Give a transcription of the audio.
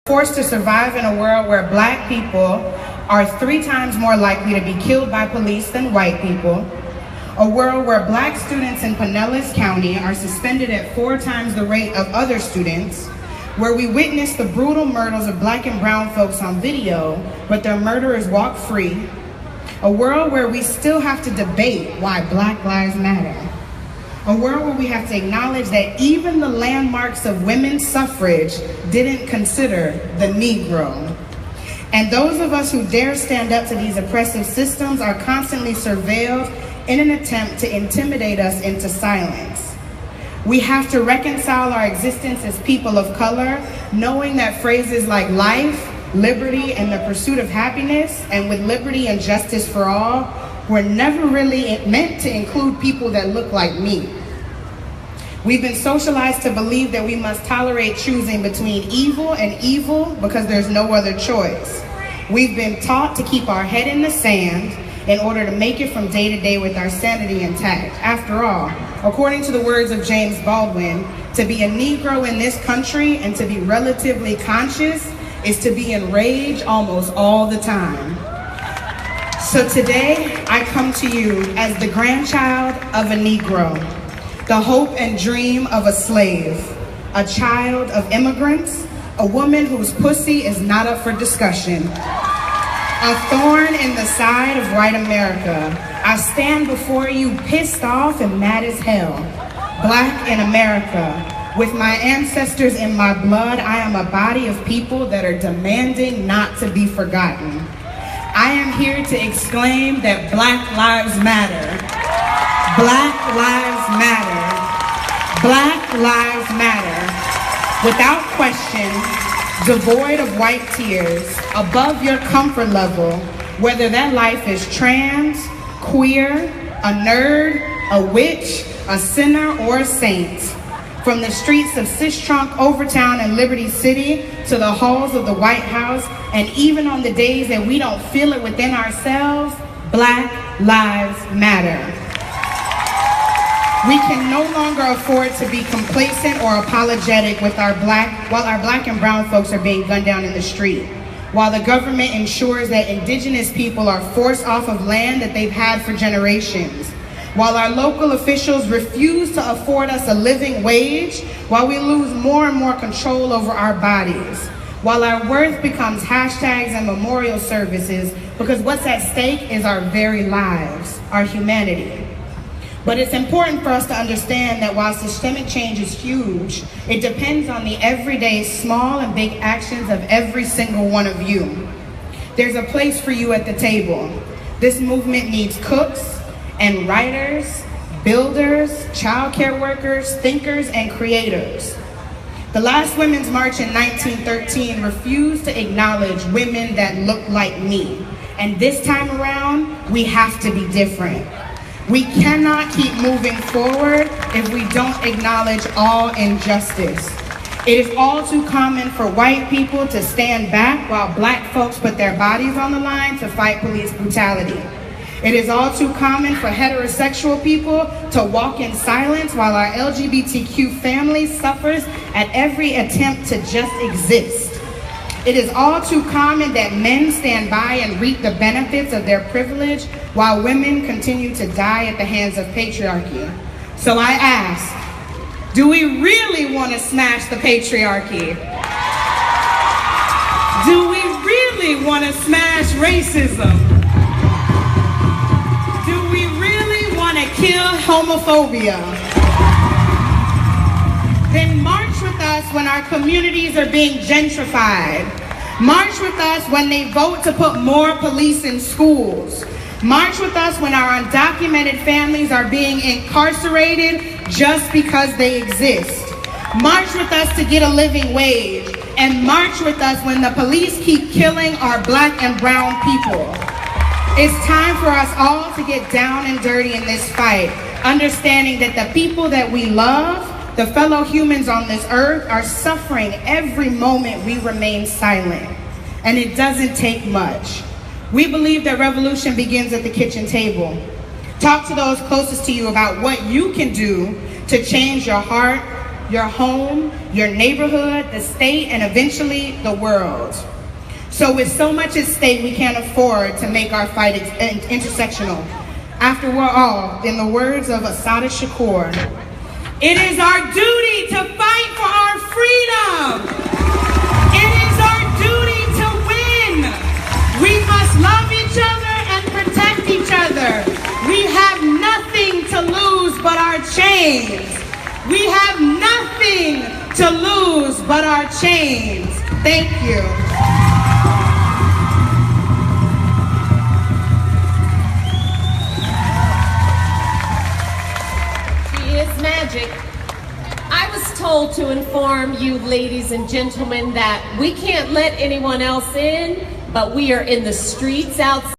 Forced to survive in a world where black people are 3 times more likely to be killed by police than white people, a world where black students in Pinellas County are suspended at 4 times the rate of other students, where we witness the brutal murders of black and brown folks on video, but their murderers walk free, a world where we still have to debate why Black Lives Matter, a world where we have to acknowledge that even the landmarks of women's suffrage didn't consider the Negro. And those of us who dare stand up to these oppressive systems are constantly surveilled in an attempt to intimidate us into silence. We have to reconcile our existence as people of color, knowing that phrases like life, liberty, and the pursuit of happiness, and with liberty and justice for all, were never really meant to include people that look like me. We've been socialized to believe that we must tolerate choosing between evil and evil because there's no other choice. We've been taught to keep our head in the sand in order to make it from day to day with our sanity intact. After all, according to the words of James Baldwin, to be a Negro in this country and to be relatively conscious is to be enraged almost all the time. So today, I come to you as the grandchild of a Negro, the hope and dream of a slave, a child of immigrants, a woman whose pussy is not up for discussion, a thorn in the side of white America. I stand before you pissed off and mad as hell, Black in America. With my ancestors in my blood, I am a body of people that are demanding not to be forgotten. I am here to exclaim that Black Lives Matter. Black Lives Matter. Black Lives Matter. Without question, devoid of white tears, above your comfort level, whether that life is trans, queer, a nerd, a witch, a sinner, or a saint. From the streets of Sistrunk, Overtown, and Liberty City to the halls of the White House, and even on the days that we don't feel it within ourselves, Black Lives Matter. We can no longer afford to be complacent or apologetic with while our black and brown folks are being gunned down in the street, while the government ensures that indigenous people are forced off of land that they've had for generations, while our local officials refuse to afford us a living wage, while we lose more and more control over our bodies, while our worth becomes hashtags and memorial services, because what's at stake is our very lives, our humanity. But it's important for us to understand that while systemic change is huge, it depends on the everyday small and big actions of every single one of you. There's a place for you at the table. This movement needs cooks and writers, builders, childcare workers, thinkers, and creators. The last Women's March in 1913 refused to acknowledge women that look like me. And this time around, we have to be different. We cannot keep moving forward if we don't acknowledge all injustice. It is all too common for white people to stand back while black folks put their bodies on the line to fight police brutality. It is all too common for heterosexual people to walk in silence while our LGBTQ family suffers at every attempt to just exist. It is all too common that men stand by and reap the benefits of their privilege while women continue to die at the hands of patriarchy. So I ask, do we really want to smash the patriarchy? Do we really want to smash racism? To kill homophobia? Then march with us when our communities are being gentrified. March with us when they vote to put more police in schools. March with us when our undocumented families are being incarcerated just because they exist. March with us to get a living wage. And march with us when the police keep killing our black and brown people. It's time for us all to get down and dirty in this fight, understanding that the people that we love, the fellow humans on this earth, are suffering every moment we remain silent. And it doesn't take much. We believe that revolution begins at the kitchen table. Talk to those closest to you about what you can do to change your heart, your home, your neighborhood, the state, and eventually the world. So with so much at stake, we can't afford to make our fight intersectional. After we're all, in the words of Assata Shakur, it is our duty to fight for our freedom. It is our duty to win. We must love each other and protect each other. We have nothing to lose but our chains. We have nothing to lose but our chains. Thank you. Magic. I was told to inform you, ladies and gentlemen, that we can't let anyone else in, but we are in the streets outside.